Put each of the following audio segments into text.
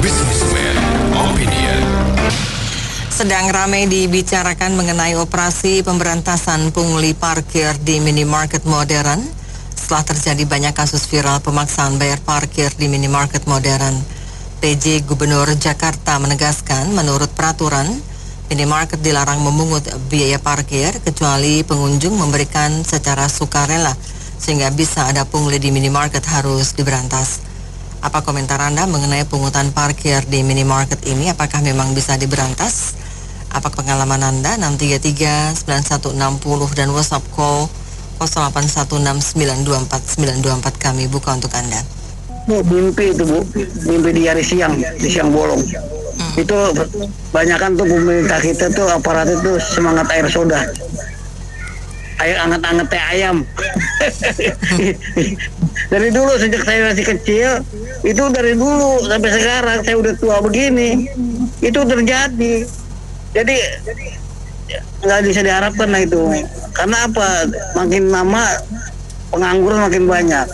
Businessman Opinion. Sedang ramai dibicarakan mengenai operasi pemberantasan pungli parkir di minimarket modern setelah terjadi banyak kasus viral pemaksaan bayar parkir di minimarket modern. PJ Gubernur Jakarta menegaskan menurut peraturan, minimarket dilarang memungut biaya parkir kecuali pengunjung memberikan secara sukarela sehingga bisa ada pungli di minimarket harus diberantas. Apa komentar Anda mengenai pungutan parkir di minimarket ini? Apakah memang bisa diberantas? Apa pengalaman Anda? 633-9160 dan WhatsApp call 0816924924 kami buka untuk Anda. Bu, mimpi itu Bu, mimpi di hari siang, di siang bolong. Itu banyakan tuh pemerintah kita tuh aparat itu semangat air soda. Air anget-anget teh ayam. Dari dulu sejak saya masih kecil, itu dari dulu sampai sekarang saya udah tua begini, itu terjadi. Jadi nggak bisa diharapkan lah itu. Karena apa? Makin lama pengangguran makin banyak,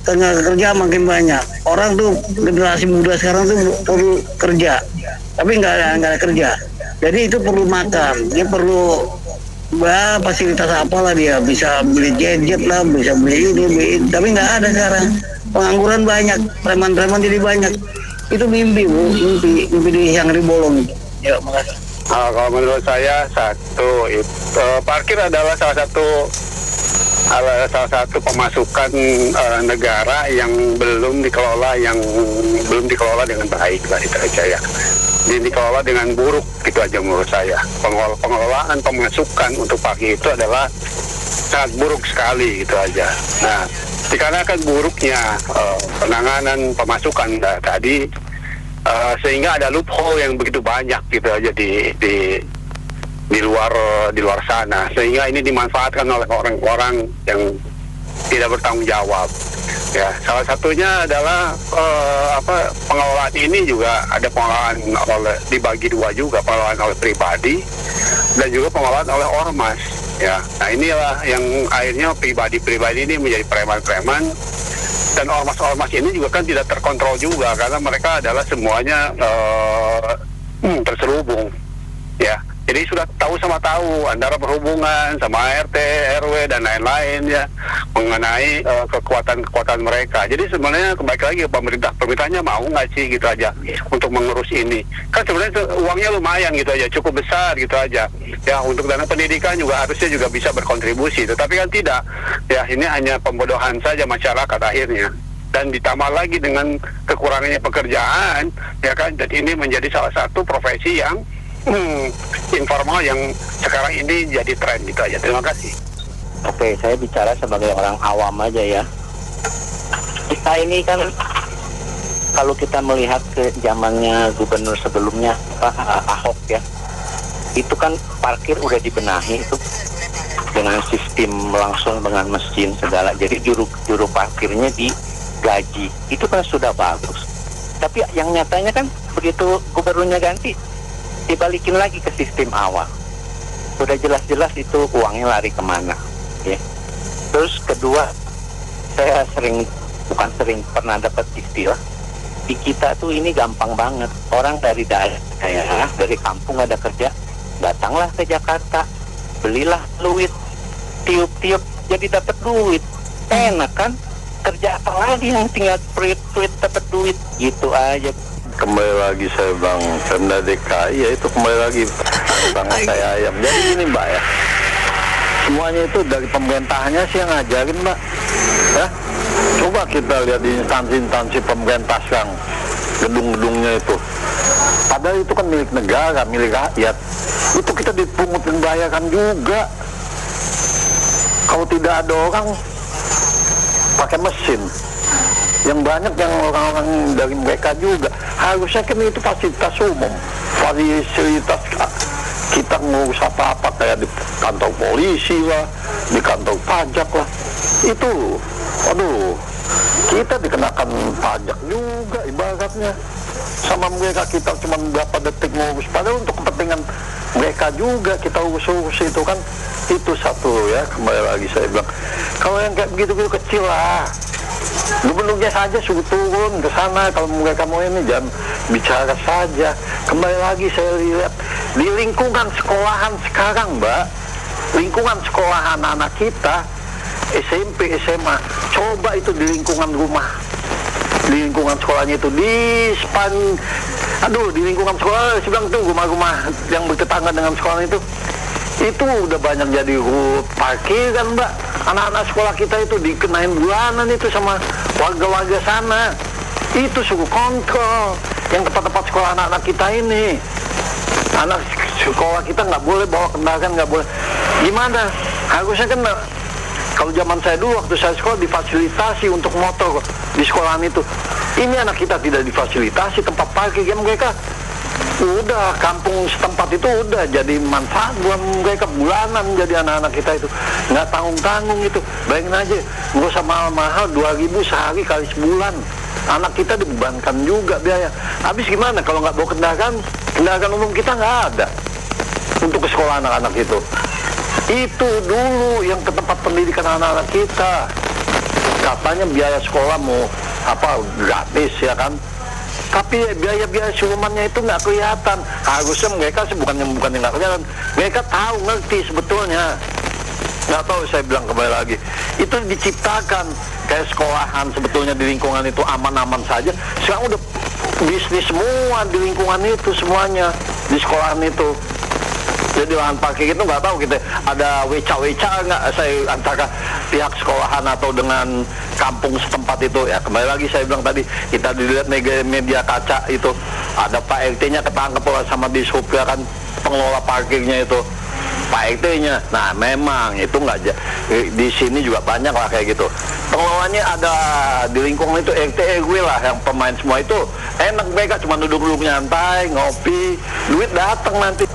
tenaga kerja makin banyak. Orang tuh generasi muda sekarang tuh perlu kerja, tapi nggak ada kerja. Jadi itu perlu makan, dia perlu fasilitas apalah, dia bisa beli gadget lah, bisa beli ini, tapi nggak ada sekarang. Pengangguran banyak, preman-preman jadi banyak. Itu mimpi Bu, mimpi di yang bolong. Ya, makasih. Kalau menurut saya parkir adalah salah satu pemasukan negara yang belum dikelola dengan baik lah itu aja ya. Jadi dikelola dengan buruk gitu aja menurut saya. Pengelolaan pemasukan untuk parkir itu adalah sangat buruk sekali gitu aja. Nah, dikarenakan buruknya penanganan pemasukan tadi sehingga ada loophole yang begitu banyak gitu aja di luar sana, sehingga ini dimanfaatkan oleh orang-orang yang tidak bertanggung jawab. Ya, salah satunya adalah pengelolaan ini juga ada pengelolaan dibagi dua juga, pengelolaan oleh pribadi dan juga pengelolaan oleh ormas. Ya, nah inilah yang akhirnya pribadi ini menjadi preman-preman, dan ormas-ormas ini juga kan tidak terkontrol juga karena mereka adalah semuanya terselubung. Ya. Jadi sudah tahu antara berhubungan sama RT, RW dan lain-lain ya mengenai kekuatan mereka. Jadi sebenarnya kembali lagi ke pemerintahnya mau nggak sih gitu aja untuk mengurus ini. Kan sebenarnya uangnya lumayan gitu aja, cukup besar gitu aja. Ya untuk dana pendidikan juga harusnya juga bisa berkontribusi, tetapi kan tidak. Ya ini hanya pembodohan saja masyarakat akhirnya. Dan ditambah lagi dengan kekurangannya pekerjaan, ya kan. Dan ini menjadi salah satu profesi yang informal yang sekarang ini jadi tren gitu aja. Terima kasih. Oke, saya bicara sebagai orang awam aja ya. Kita ini kan kalau kita melihat ke zamannya gubernur sebelumnya Ahok ya, itu kan parkir udah dibenahi itu dengan sistem langsung dengan mesin segala. Jadi juru parkirnya digaji. Itu kan sudah bagus. Tapi yang nyatanya kan begitu gubernurnya ganti, dibalikin lagi ke sistem awal. Udah jelas-jelas itu uangnya lari kemana ya. Terus kedua, saya pernah dapat istilah di kita tuh ini gampang banget. Orang dari daerah, dari kampung ada kerja, datanglah ke Jakarta, belilah fluid, tiup-tiup jadi dapat duit. Enak kan? Kerja apa lagi yang tinggal fluid dapat duit gitu aja. Kembali lagi saya Bang Pemda DKI, ya itu kembali lagi Bang saya ayam. Jadi gini Mbak ya, semuanya itu dari pemerintahnya sih yang ngajarin Mbak ya. Coba kita lihat di instansi pemerintah sekarang, gedung-gedungnya itu padahal itu kan milik negara, milik rakyat, itu kita dipungut dan bayarkan juga. Kalau tidak ada orang pakai mesin, yang banyak yang orang-orang dari mereka juga. Harusnya kan itu fasilitas umum, fasilitas kita ngurus apa-apa kayak di kantor polisi lah, di kantor pajak lah. Itu, aduh, kita dikenakan pajak juga ibaratnya. Sama mereka kita cuma berapa detik ngurus, padahal untuk kepentingan mereka juga kita urus-urus itu kan. Itu satu ya, kembali lagi saya bilang. Kalau yang kayak begitu-begitu kecil lah, Gubernurnya saja suruh turun ke sana. Kalau mereka mau ini jangan bicara saja. Kembali lagi saya lihat di lingkungan sekolahan sekarang, Mbak, lingkungan sekolah anak-anak kita SMP, SMA, coba itu di lingkungan rumah, di lingkungan sekolahnya itu di di lingkungan sekolah, saya bilang tuh rumah-rumah yang bertetangga dengan sekolah itu udah banyak jadi parkiran, Mbak. Anak-anak sekolah kita itu dikenain bulanan itu sama warga-warga sana. Itu suruh kontrol yang tempat-tempat sekolah anak-anak kita ini. Anak sekolah kita nggak boleh bawa kendaraan, nggak boleh. Gimana? Harusnya kan kalau zaman saya dulu waktu saya sekolah difasilitasi untuk motor di sekolahan itu. Ini anak kita tidak difasilitasi tempat parkir, yang mereka udah kampung setempat itu udah jadi manfaat buat mereka bulanan, jadi anak-anak kita itu nggak tanggung-tanggung itu. Bayangin aja, nggak usah mahal-mahal 2.000 sehari kali sebulan. Anak kita dibebankan juga biaya. Habis gimana kalau nggak bawa kendaraan umum kita nggak ada untuk ke sekolah anak-anak itu. Itu dulu yang ke tempat pendidikan anak-anak kita. Katanya biaya sekolah mau gratis ya kan. Tapi biaya-biaya silumannya itu nggak kelihatan. Harusnya mereka bukan yang nggak kelihatan. Mereka tahu, ngerti sebetulnya. Nggak tahu, saya bilang kembali lagi. Itu diciptakan kayak sekolahan sebetulnya di lingkungan itu aman-aman saja. Sekarang udah bisnis semua di lingkungan itu semuanya, di sekolahan itu. Jadi lahan parkir itu nggak tahu kita ada weca-weca nggak saya antara pihak sekolahan atau dengan kampung setempat itu. Ya kembali lagi saya bilang tadi, kita dilihat media kaca itu ada Pak RT-nya ketangkep sama dishub ya kan, pengelola parkirnya itu Pak RT-nya. Nah memang itu nggak di sini juga banyak lah kayak gitu. Pengelolanya ada di lingkungan itu RT RW lah, yang pemain semua itu enak, mereka cuma duduk-duduk nyantai, ngopi, duit datang nanti.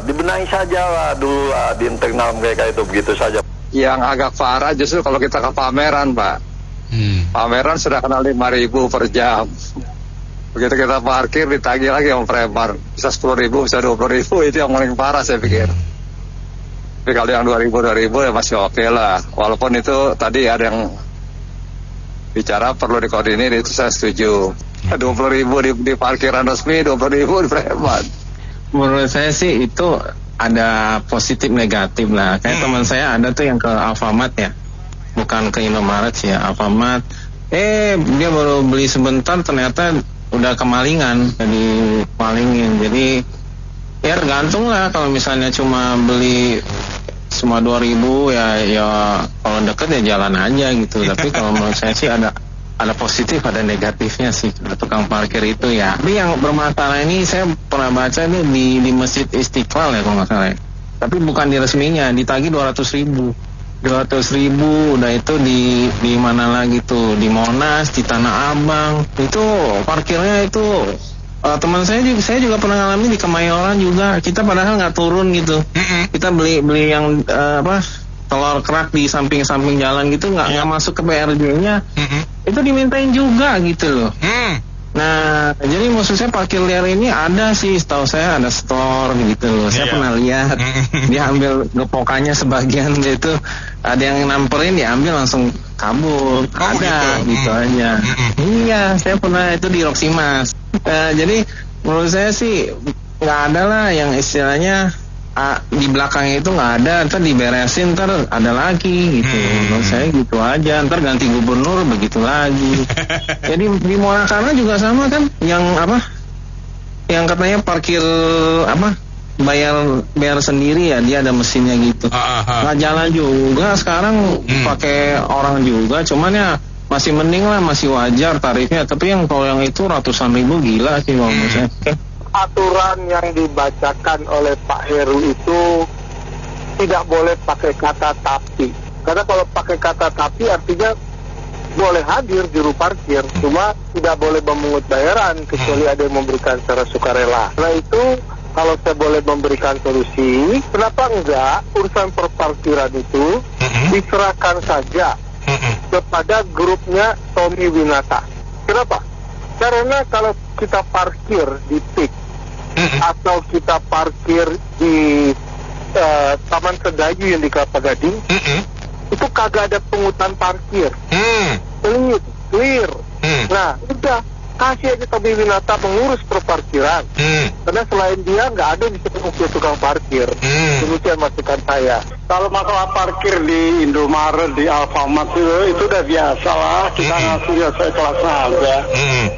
Dibenahi saja lah dulu di internal mereka itu, begitu saja. Yang agak parah justru kalau kita ke pameran, Pak. Pameran sudah kena 5.000 per jam. Begitu kita parkir ditagih lagi sama preman, bisa 10.000, bisa 20.000, itu yang paling parah saya pikir. Tapi kalau yang 2.000 ya masih oke lah. Walaupun itu tadi ada yang bicara perlu dikoordinir, itu saya setuju. 20.000 di parkiran resmi, 20.000 di preman. Menurut saya sih itu ada positif negatif lah. Kayak teman saya ada tuh yang ke Alfamart ya, bukan ke Indomaret sih ya, Alfamart. Dia baru beli sebentar ternyata udah kemalingan, jadi malingin. Jadi ya tergantung lah, kalau misalnya cuma beli cuma 2.000 ya kalau deket ya jalan aja gitu. Tapi kalau menurut saya sih ada positif, ada negatifnya sih tukang parkir itu ya. Tapi yang bermasalah ini saya pernah baca ini di Masjid Istiqlal ya kalau nggak salah ya. Tapi bukan di resminya, ditagih 200.000, udah itu di mana lagi tuh, di Monas, di Tanah Abang. Itu parkirnya itu teman saya juga pernah ngalamin di Kemayoran juga. Kita padahal nggak turun gitu. Kita beli yang telur kerak di samping-samping jalan gitu, nggak masuk ke PRJ-nya. Itu dimintain juga gitu loh. Nah, jadi maksud saya parkir liar ini ada sih, setahu saya ada store gitu loh. Saya pernah lihat dia ambil gepokannya sebagian gitu, ada yang namperin diambil langsung kabur. Ada gitu aja. Iya, saya pernah itu di Roksimas. Jadi menurut saya sih nggak ada lah yang istilahnya di belakangnya itu nggak ada, ntar diberesin, ntar ada lagi gitu. Menurut saya gitu aja, ntar ganti gubernur begitu lagi. Jadi di Morakarna juga sama kan, yang katanya parkir bayar sendiri ya, dia ada mesinnya gitu. Nggak jalan juga sekarang, pakai orang juga, cuman ya masih mending lah, masih wajar tarifnya. Tapi kalau yang itu ratusan ribu gila sih kalau menurut saya. Aturan yang dibacakan oleh Pak Heru itu tidak boleh pakai kata tapi. Karena kalau pakai kata tapi artinya boleh hadir juru parkir, cuma tidak boleh memungut bayaran kecuali ada yang memberikan secara sukarela. Nah itu kalau saya boleh memberikan solusi, kenapa enggak urusan perparkiran itu diserahkan saja kepada grupnya Tommy Winata. Kenapa? Karena kalau kita parkir di PIK atau kita parkir di Taman Sedayu yang di Kelapa Gading, itu kagak ada pungutan parkir. clear. Nah, udah kasih aja Tommy Winata mengurus perparkiran. Karena selain dia nggak ada yang bisa mengurus tukang parkir. Demikian masukan saya. Kalau masalah parkir di Indomaret, di Alfamart itu udah biasa lah. Kita ngasih saya kelas aja.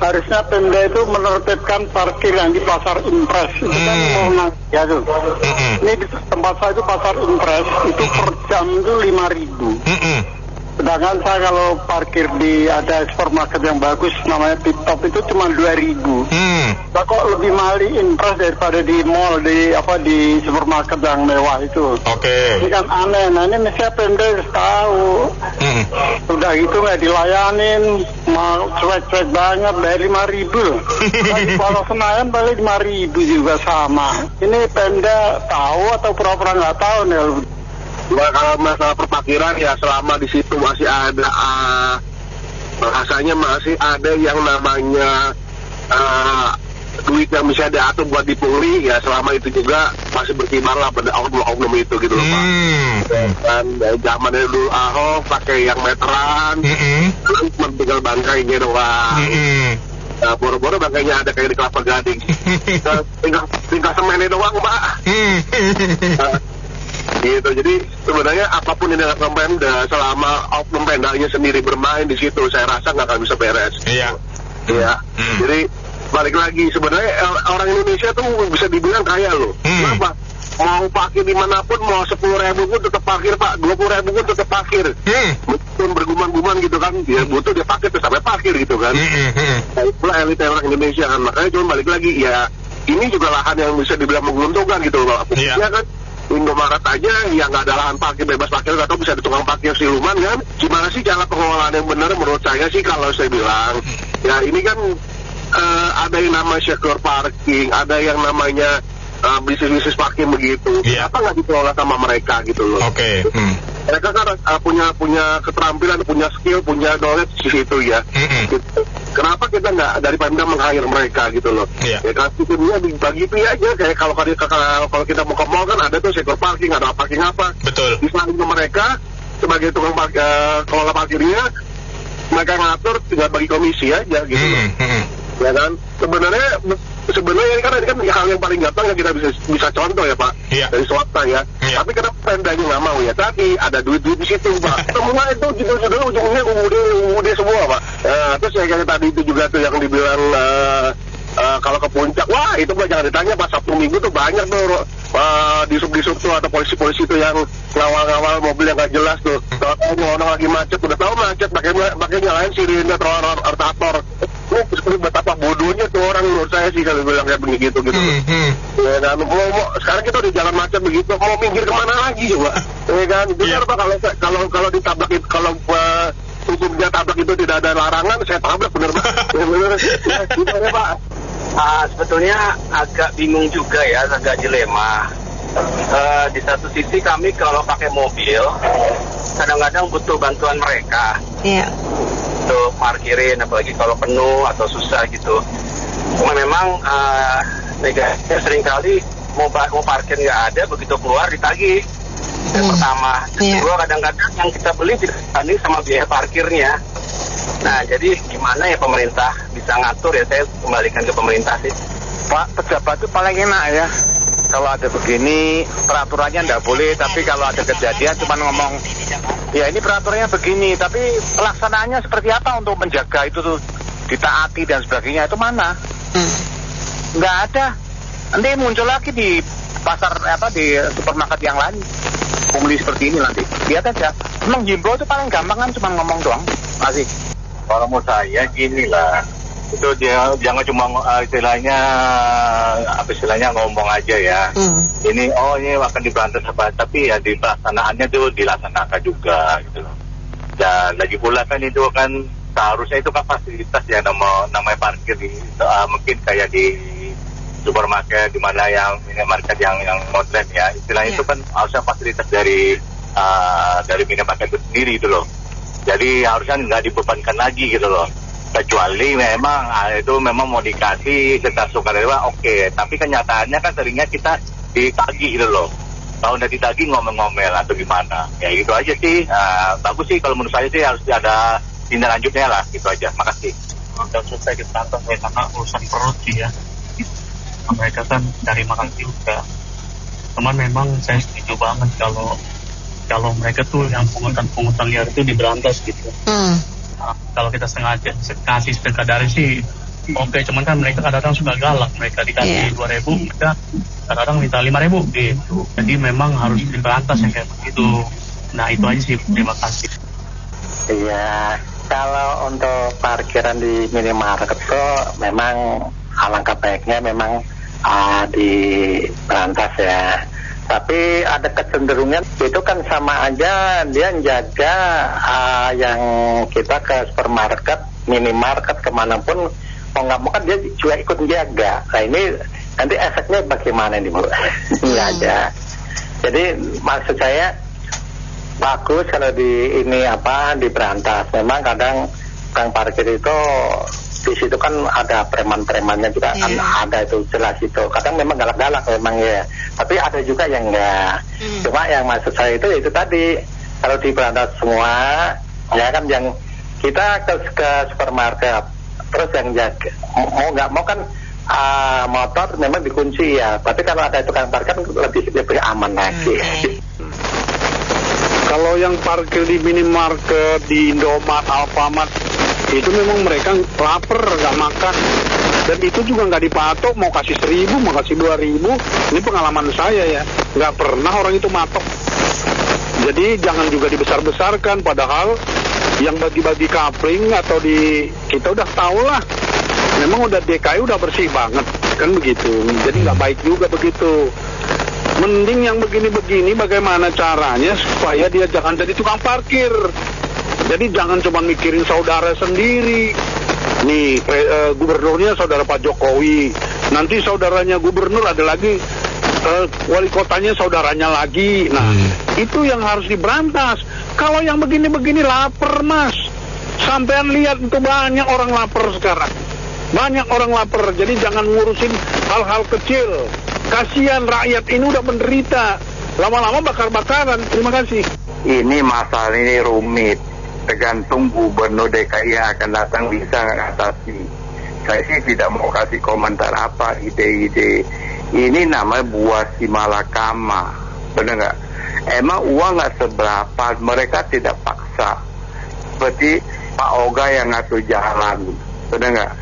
Harusnya Pemda itu menertibkan parkir yang di Pasar Impres. Itu kan mau ya tuh. Ini di tempat saya itu Pasar Impres, itu per jam itu 5.000. Sedangkan saya kalau parkir di ada supermarket yang bagus namanya Tip Top itu cuma 2.000. Nah, kok lebih mahal di Impres daripada di mall, di supermarket yang mewah itu. Ini kan aneh. Nah, ini mestinya Pemda harus tahu. Udah gitu nggak dilayanin, mau cuek-cuek banget, bayar 5.000. Lagi kalau Senayan balik 5.000 juga sama. Ini Pemda tahu atau pura-pura nggak tahu nih? Kalau masalah perparkiran ya selama di situ masih ada rasanya masih ada yang namanya duit yang bisa diatur buat dipungli, ya selama itu juga masih berkibar lah pada oknum itu gitu loh Pak. Dan zaman dulu Ahok pakai yang meteran, tinggal bangkainya doang. Nah, boro-boro bangkainya ada kayak di Kelapa Gading. tinggal semennya doang Pak. Gitu, jadi sebenarnya apapun yang dilakukan Pemda selama oknum Pemdanya sendiri bermain di situ, saya rasa nggak akan bisa beres. Iya. Jadi balik lagi sebenarnya orang Indonesia tuh bisa dibilang kaya loh. Kenapa? Mau parkir dimanapun, mau 10.000 pun tetap parkir Pak, 20.000 pun tetap parkir. Pun bergumam-gumam gitu kan, dia butuh dia parkir terus sampai parkir gitu kan. Nah, itulah elit orang Indonesia kan, makanya cuma balik lagi ya ini juga lahan yang bisa dibilang menguntungkan gitu loh. Fungsinya kan Indomaret aja yang nggak ada lahan parkir, bebas parkir atau bisa di tukang parkir siluman kan. Gimana sih cara pengelolaan yang benar menurut saya sih kalau saya bilang ya ini kan ada yang namanya secure parking, ada yang namanya bisnis parking begitu. Kenapa nggak dikelola sama mereka gitu loh? Mereka kan punya keterampilan, punya skill, punya knowledge di situ ya. Kenapa kita nggak dari Pemda meng-hire mereka gitu loh? Ya kasih timnya dibagi aja, kayak kalau kita mau ke mall kan ada tuh secure parking, ada parking apa? Betul. Disalin ke mereka sebagai tukang kelola parkirnya, mereka ngatur tinggal bagi komisi aja gitu loh. Ya kan? Sebenarnya ini kan hal yang paling gampang yang kita bisa contoh ya Pak, dari swasta ya. Tapi kenapa Pemdanya nggak mau ya? Tapi ada duit di situ Pak. Semua itu judul-judul ujungnya UUD semua Pak. Terus kayak tadi itu juga tuh yang dibilang kalau ke puncak, wah itu mah jangan ditanya Pak, Sabtu Minggu tuh banyak tuh di sub tuh atau polisi-polisi tuh yang ngawal-ngawal mobil yang nggak jelas tuh. Kalau orang lagi macet, udah tahu macet, pakai nyalain sirine rotator. Ini betapa bodohnya tuh orang menurut saya sih kalau bilang kayak begitu gitu. Ya kan, sekarang kita di jalan macet begitu, mau minggir kemana lagi coba? Ya kan, benar Pak kalau ditabrak itu, kalau hukumnya tabrak itu tidak ada larangan, saya tabrak bener Pak. Bener ya, gimana Pak? Sebetulnya agak bingung juga ya, agak dilema. Di satu sisi kami kalau pakai mobil kadang-kadang butuh bantuan mereka. Untuk parkirin, apalagi kalau penuh atau susah gitu. Cuma memang negatifnya seringkali mau parkir nggak ada, begitu keluar ditagih. Yang pertama, kedua kadang-kadang yang kita beli tidak sebanding sama biaya parkirnya. Nah, jadi gimana ya pemerintah bisa ngatur ya? Saya kembalikan ke pemerintah sih. Pak, pejabat itu paling enak ya. Kalau ada begini, peraturannya nggak boleh, tapi kalau ada kejadian cuma ngomong, ya ini peraturannya begini, tapi pelaksanaannya seperti apa untuk menjaga itu tuh ditaati dan sebagainya, itu mana? Nggak ada. Nanti muncul lagi di pasar di supermarket yang lain pungli seperti ini nanti. Lihat aja. Emang himbau itu paling gampang kan cuma ngomong doang. Masih. Kalau mau saya gini lah, itu dia jangan cuma istilahnya ngomong aja ya. Ini akan diberantas apa, tapi ya di pelaksanaannya itu dilaksanakan juga gitu loh. Dan lagi pula kan itu kan seharusnya itu kan fasilitas ya namanya parkir mungkin kayak di supermarket di mana yang minimarket yang modern ya, istilahnya itu kan harusnya fasilitas dari minimarket itu sendiri gitu loh. Jadi harusnya nggak dibebankan lagi gitu loh. Kecuali memang itu memang mau dikasih secara sukarela oke. Tapi kenyataannya kan seringnya kita ditagih gitu loh. Kalau udah ditagih ngomel-ngomel atau gimana. Ya gitu aja sih. Bagus sih kalau menurut saya sih harus ada tindak lanjutnya lah, gitu aja. Makasih. Udah selesai diberantas ya, karena urusan perut sih ya. Mereka kan cari makan juga. Cuman memang saya setuju banget kalau mereka tuh yang pungutan liar itu diberantas gitu. Nah, kalau kita sengaja kasih sekadar sih oke, cuman kan mereka kadang-kadang suka galak, mereka dikasih 2.000, mereka kadang-kadang minta 5.000 gitu. Jadi memang harus diberantas yang kayak begitu. Nah itu aja sih, terima kasih. Iya, kalau untuk parkiran di minimarket itu memang alangkah baiknya memang diberantas ya. Tapi ada kecenderungan itu kan sama aja dia jaga yang kita ke supermarket, minimarket, kemanapun mau nggak mau kan dia juga ikut jaga. Nah ini nanti efeknya bagaimana nih Bu? Ini aja. Jadi maksud saya bagus kalau diberantas. Memang kadang tukang parkir itu di situ kan ada preman-premannya juga kan ada itu jelas itu. Kadang memang galak-galak memang ya. Tapi ada juga yang enggak. Cuma yang maksud saya itu tadi kalau diberantas semua ya kan yang kita ke supermarket terus yang jaga mau nggak mau kan motor memang dikunci ya. Tapi kalau ada tukang parkir lebih aman lagi. Kalau yang parkir di minimarket, di Indomaret, Alfamart, itu memang mereka lapar, nggak makan. Dan itu juga nggak dipatok, mau kasih 1.000, mau kasih 2.000. Ini pengalaman saya ya, nggak pernah orang itu matok. Jadi jangan juga dibesar-besarkan, padahal yang bagi-bagi kapling atau kita udah tahu lah. Memang udah DKI udah bersih banget, kan begitu. Jadi nggak baik juga begitu. Mending yang begini-begini bagaimana caranya supaya dia jangan jadi tukang parkir. Jadi jangan cuma mikirin saudara sendiri. Nih gubernurnya saudara Pak Jokowi, nanti saudaranya gubernur ada lagi, wali kotanya saudaranya lagi. Nah itu yang harus diberantas. Kalau yang begini-begini lapar Mas. Sampean lihat itu banyak orang lapar sekarang. Banyak orang lapar. Jadi jangan ngurusin hal-hal kecil. Kasihan rakyat ini udah menderita. Lama-lama bakar-bakaran. Terima kasih. Ini masalah ini rumit. Tergantung gubernur DKI yang akan datang bisa mengatasi. Saya sih tidak mau kasih komentar apa ide-ide. Ini namanya buah si malakama. Benar nggak? Emang uang nggak seberapa. Mereka tidak paksa. Seperti Pak Oga yang ngatur jalan. Benar nggak?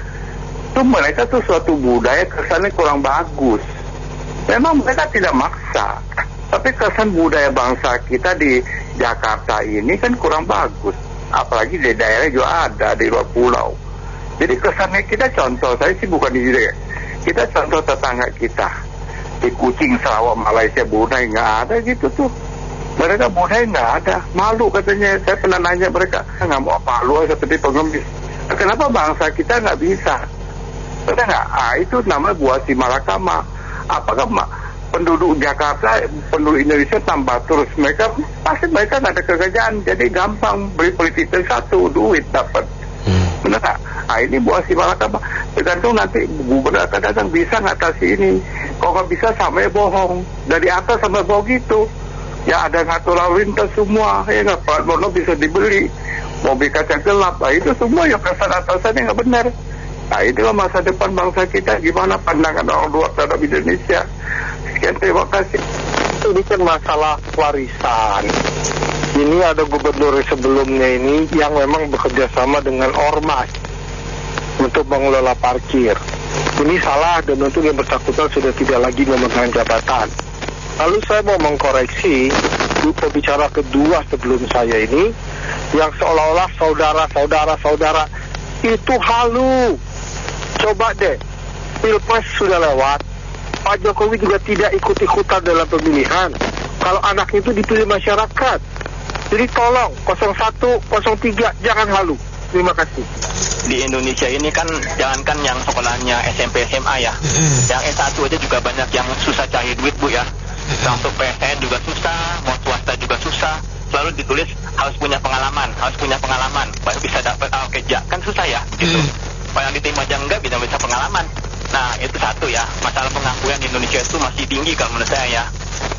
Itu mereka tuh suatu budaya kesannya kurang bagus. Memang mereka tidak maksa, tapi kesan budaya bangsa kita di Jakarta ini kan kurang bagus. Apalagi di daerah juga ada, di luar pulau. Jadi kesannya kita contoh, saya sih bukan di sini. Kita contoh tetangga kita. Di Kucing, Sarawak, Malaysia, Brunei nggak ada gitu tuh. Mereka Brunei nggak ada. Malu katanya, saya pernah nanya mereka, nggak mau malu seperti pengemis. Kenapa bangsa kita nggak bisa? Betul nggak? Itu namanya buah si malakama. Apakah penduduk Jakarta, penduduk Indonesia tambah terus? Pasti mereka nggak ada kerjaan, jadi gampang beli politik satu, duit dapat. Benar nggak? Ini buah si malakama. Tergantung nanti gubernur kadang-kadang bisa ngatasi ini. Kalau nggak bisa sampai bohong. Dari atas sampai bawah gitu. Ya ada ngatur lalu lintas semua. Ya nggak, plat mono bisa dibeli. Mobil kaca gelap. Itu semua yang kesan atasannya nggak benar. Nah itulah masa depan bangsa kita, gimana pandangan orang luar terhadap Indonesia. Sekian, terima kasih. Ini kan masalah warisan. Ini ada gubernur sebelumnya ini yang memang bekerja sama dengan ormas untuk mengelola parkir. Ini salah dan untuk yang bersangkutan sudah tidak lagi memegang jabatan. Lalu saya mau mengkoreksi pembicara kedua sebelum saya ini yang seolah-olah saudara itu halu. Coba deh, Pilpres sudah lewat, Pak Jokowi juga tidak ikut-ikutan dalam pemilihan. Kalau anak itu dipilih masyarakat. Jadi tolong 01, 03 jangan halu. Terima kasih. Di Indonesia ini kan jangankan yang sekolahnya SMP SMA ya, yang S1 aja juga banyak yang susah cari duit Bu ya. Masuk PTN juga susah, mau swasta juga susah. Selalu ditulis harus punya pengalaman baru bisa dapat kerja, kan susah ya gitu. Yang diterima aja enggak bisa pengalaman. Nah itu satu ya, masalah pengakuan di Indonesia itu masih tinggi kalau menurut saya ya.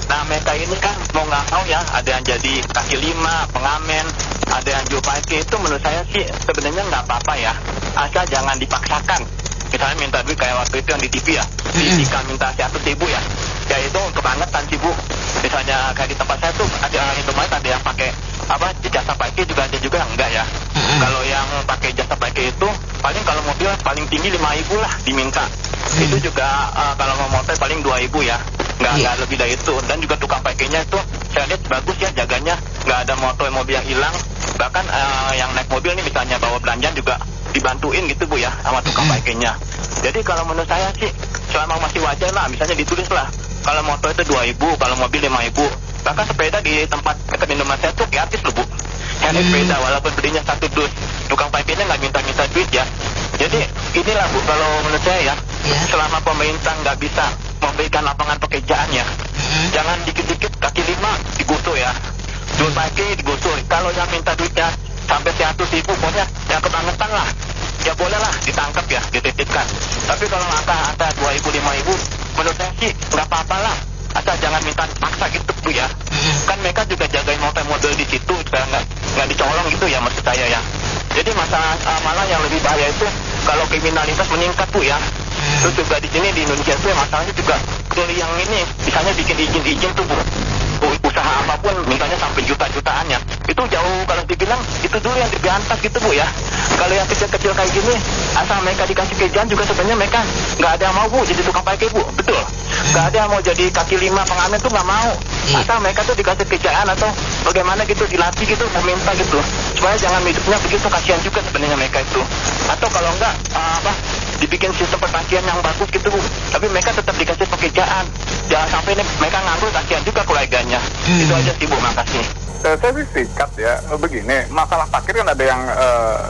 Nah mereka ini kan mau nggak mau ya, ada yang jadi kaki lima, pengamen, ada yang jual parkir. Itu menurut saya sih sebenarnya nggak apa-apa ya, asal jangan dipaksakan. Misalnya minta duit kayak waktu itu yang di TV ya, di minta 100.000 ya, ya itu kebangetan sih Bu. Misalnya kayak di tempat saya tuh ada yang Indomaret, ada yang pakai jasa parkir juga, ada juga yang enggak ya. Kalau yang pakai jasa parkir itu paling kalau mobil paling tinggi 5.000 lah diminta. Itu juga kalau mau motor paling 2.000 ya, nggak lebih dari itu. Dan juga tukang parkirnya itu saya lihat bagus ya jaganya, nggak ada mobil yang hilang. Bahkan yang naik mobil nih misalnya bawa belanjaan juga dibantuin gitu Bu ya sama tukang parkirnya. Jadi kalau menurut saya sih selama masih wajar lah, misalnya ditulis lah kalau motor itu 2.000, kalau mobil 5.000. Bahkan sepeda di tempat dekat Indomaret saya tuh gratis loh Bu. Yang sepeda walaupun belinya 1 dus, tukang parkirnya nggak minta duit ya. Jadi inilah Bu, kalau menurut saya ya, selama pemerintah nggak bisa memberikan lapangan pekerjaannya, jangan dikit-dikit kaki lima digusur ya, jual parkir digusur. Kalau yang minta duitnya sampai 100.000 pokoknya yang kebangetan lah, ya boleh lah ditangkap ya, dititipkan. Tapi kalau angka 2.000, 5.000 menurut saya sih nggak apa-apa lah, asal jangan minta paksa gitu Bu ya. Kan mereka juga jagain motor-mobil di situ, juga nggak dicolong gitu ya maksud saya ya. Jadi malah yang lebih bahaya itu kalau kriminalitas meningkat Bu ya. Terus juga di sini di Indonesia itu masalahnya juga yang ini, misalnya bikin izin tuh Bu, usaha apapun misalnya sampai juta-jutaannya, itu jauh kalau dibilang itu dulu yang diberantas gitu Bu ya. Kalau yang kecil-kecil kayak gini, asal mereka dikasih kerjaan juga sebenarnya mereka nggak ada yang mau Bu jadi tukang parkir Bu, betul. Nggak ada yang mau jadi kaki lima pengamen tuh nggak mau. Asal mereka tuh dikasih kerjaan atau bagaimana gitu, dilatih gitu, meminta gitu, supaya jangan hidupnya begitu, kasihan juga sebenarnya mereka itu. Atau kalau enggak dibikin sistem perparkiran yang bagus gitu Bu, tapi mereka tetap dikasih pekerjaan, jangan sampai mereka nganggur, kasihan juga keluarganya. Itu aja sih Bu, makasih. Saya sih sikat ya, begini, masalah parkir kan ada yang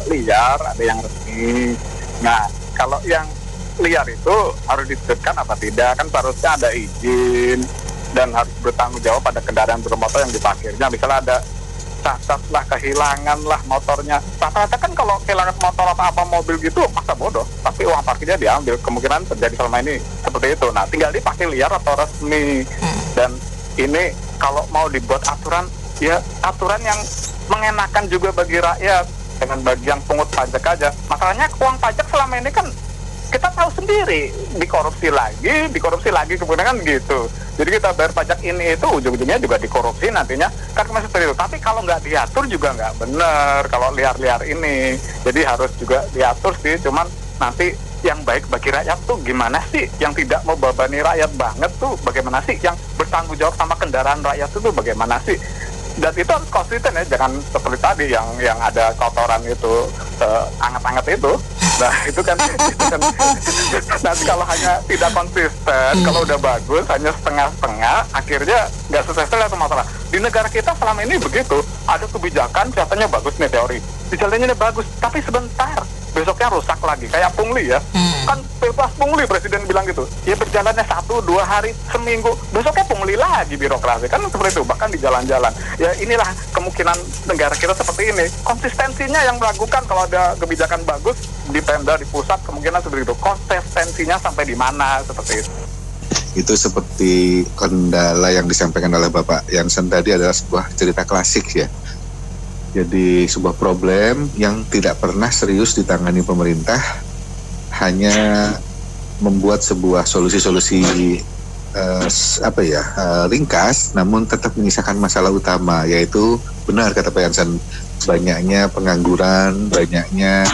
liar, ada yang resmi. Nah, kalau yang liar itu harus ditertibkan apa tidak, kan seharusnya ada izin dan harus bertanggung jawab pada kendaraan bermotor yang diparkirnya. Misalnya ada cacat lah, kehilangan lah motornya. Rata-rata kan kalau kehilangan motor apa mobil gitu masa bodoh, tapi uang parkirnya diambil. Kemungkinan terjadi selama ini seperti itu. Nah, tinggal dipakai liar atau resmi. Dan ini kalau mau dibuat aturan, ya aturan yang mengenakan juga bagi rakyat, dengan bagi yang pungut pajak aja. Masalahnya uang pajak selama ini kan kita tahu sendiri, dikorupsi lagi kemudian kan gitu. Jadi kita bayar pajak ini itu ujung-ujungnya juga dikorupsi nantinya, kan masih seperti itu. Tapi kalau nggak diatur juga nggak benar kalau liar-liar ini. Jadi harus juga diatur sih, cuman nanti yang baik bagi rakyat tuh gimana sih? Yang tidak mau membebani rakyat banget tuh bagaimana sih? Yang bertanggung jawab sama kendaraan rakyat itu bagaimana sih? Dan itu harus konsisten ya, jangan seperti tadi yang ada kotoran itu anget-anget itu. Nah itu kan nanti kalau hanya tidak konsisten, kalau udah bagus hanya setengah-setengah, akhirnya nggak selesai itu masalah. Di negara kita selama ini begitu, ada kebijakan kelihatannya bagus nih teori, dijalannya bagus, tapi sebentar besoknya rusak lagi, kayak pungli ya. Kan bebas pungli, presiden bilang gitu. Ya berjalannya 1-2 hari, seminggu, besoknya pungli lagi birokrasi. Kan seperti itu, bahkan di jalan-jalan. Ya inilah kemungkinan negara kita seperti ini. Konsistensinya yang meragukan. Kalau ada kebijakan bagus di Pemda, di pusat, kemungkinan seperti itu. Konsistensinya sampai di mana, seperti itu. Itu seperti kendala yang disampaikan oleh Bapak Jansen tadi adalah sebuah cerita klasik ya. Jadi sebuah problem yang tidak pernah serius ditangani pemerintah, hanya membuat sebuah solusi-solusi ringkas, namun tetap menyisakan masalah utama, yaitu benar kata Pak Jansen, banyaknya pengangguran, banyaknya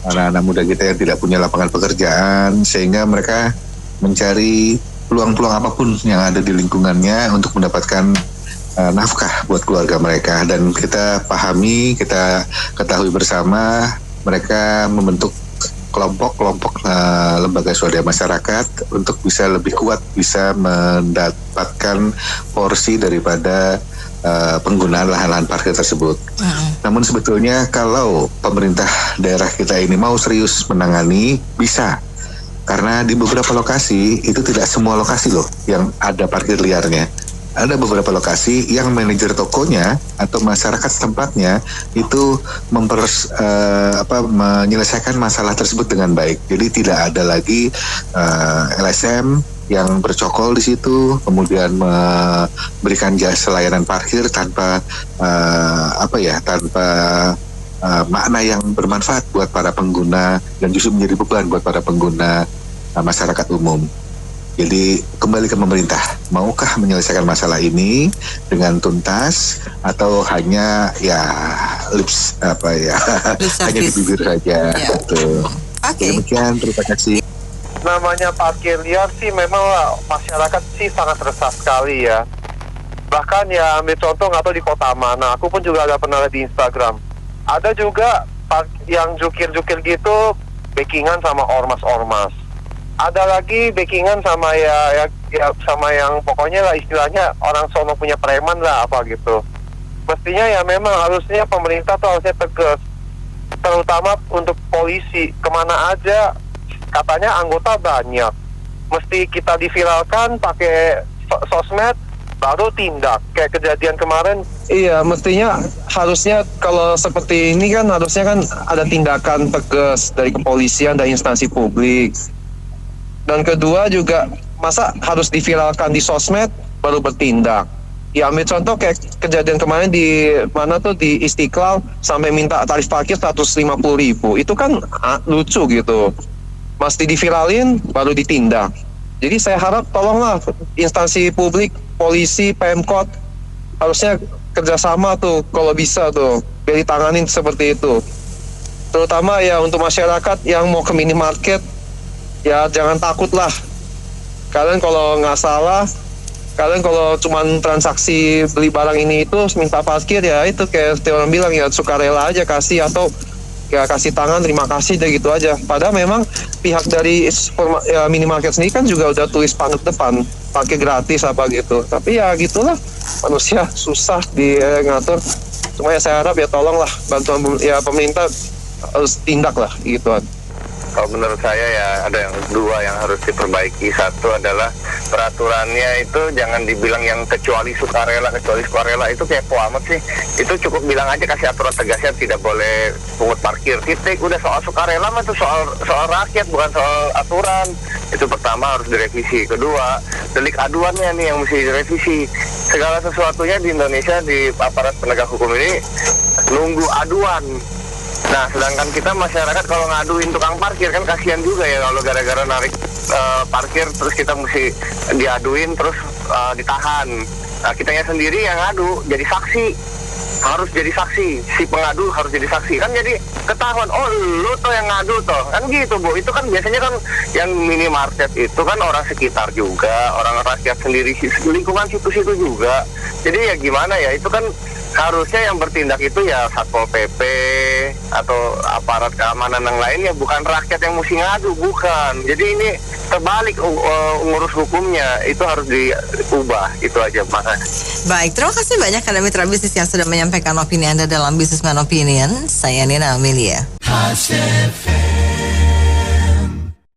anak-anak muda kita yang tidak punya lapangan pekerjaan, sehingga mereka mencari peluang-peluang apapun yang ada di lingkungannya untuk mendapatkan nafkah buat keluarga mereka. Dan kita pahami, kita ketahui bersama, mereka membentuk kelompok-kelompok lembaga swadaya masyarakat untuk bisa lebih kuat, bisa mendapatkan porsi daripada penggunaan lahan-lahan parkir tersebut. Namun sebetulnya kalau pemerintah daerah kita ini mau serius menangani, bisa. Karena di beberapa lokasi, itu tidak semua lokasi loh yang ada parkir liarnya. Ada beberapa lokasi yang manajer tokonya atau masyarakat setempatnya itu menyelesaikan masalah tersebut dengan baik. Jadi tidak ada lagi LSM yang bercokol di situ, kemudian memberikan jasa layanan parkir tanpa makna yang bermanfaat buat para pengguna dan justru menjadi beban buat para pengguna masyarakat umum. Jadi kembali ke pemerintah, maukah menyelesaikan masalah ini dengan tuntas atau hanya hanya di bibir saja? Betul. Demikian, terima kasih. Namanya parkir liar sih memang masyarakat sih sangat resah sekali ya. Bahkan ya ambil contoh nggak tahu di kota mana, aku pun juga ada pernah lihat di Instagram. Ada juga yang jukir-jukir gitu backingan sama ormas-ormas. Ada lagi backingan sama sama yang pokoknya lah istilahnya orang sono punya preman lah apa gitu. Mestinya ya memang harusnya pemerintah tuh harusnya tegas, terutama untuk polisi. Kemana aja katanya anggota banyak, mesti kita diviralkan pakai sosmed baru tindak. Kayak kejadian kemarin. Iya, mestinya harusnya kalau seperti ini kan harusnya kan ada tindakan tegas dari kepolisian dan instansi publik. Dan kedua juga, masa harus diviralkan di sosmed baru bertindak? Ya ambil contoh kayak kejadian kemarin di mana tuh di Istiqlal sampai minta tarif parkir 150.000. Itu kan lucu gitu. Mesti diviralin baru ditindak. Jadi saya harap tolonglah instansi publik, polisi, Pemkot harusnya kerjasama tuh kalau bisa tuh biar ditanganin seperti itu. Terutama ya untuk masyarakat yang mau ke minimarket, ya jangan takut lah. Kalian kalau nggak salah, kalian kalau cuman transaksi beli barang ini itu minta parkir ya itu kayak orang bilang ya sukarela aja kasih, atau ya kasih tangan terima kasih deh gitu aja. Padahal memang pihak dari minimarket sendiri kan juga udah tulis pangkat depan parkir gratis apa gitu. Tapi ya gitulah, manusia susah ngatur. Cuma ya saya harap ya tolonglah bantuan ya pemerintah harus tindak lah gituan. Kalau menurut saya ya ada yang dua yang harus diperbaiki. Satu adalah peraturannya itu jangan dibilang yang kecuali sukarela itu kayak amat sih. Itu cukup bilang aja, kasih aturan tegasnya tidak boleh pungut parkir. Titik, udah soal sukarela mah itu soal rakyat bukan soal aturan. Itu pertama harus direvisi. Kedua, delik aduannya nih yang mesti direvisi. Segala sesuatunya di Indonesia di aparat penegak hukum ini nunggu aduan. Nah, sedangkan kita masyarakat kalau ngaduin tukang parkir kan kasihan juga ya kalau gara-gara narik parkir terus kita mesti diaduin terus ditahan. Nah, kitanya sendiri yang ngadu jadi saksi, harus jadi saksi, si pengadu harus jadi saksi kan, jadi ketahuan oh lu tuh yang ngadu tuh kan gitu Bu. Itu kan biasanya kan yang minimarket itu kan orang sekitar juga, orang rakyat sendiri, lingkungan situ-situ juga. Jadi ya gimana ya, itu kan harusnya yang bertindak itu ya Satpol PP atau aparat keamanan yang lainnya, bukan rakyat yang mesti ngadu, bukan. Jadi ini terbalik ngurus hukumnya, itu harus diubah, itu aja makanya. Baik, terima kasih banyak Anda mitra bisnis yang sudah menyampaikan opini Anda dalam Businessman Opinion. Saya Nina Amelia.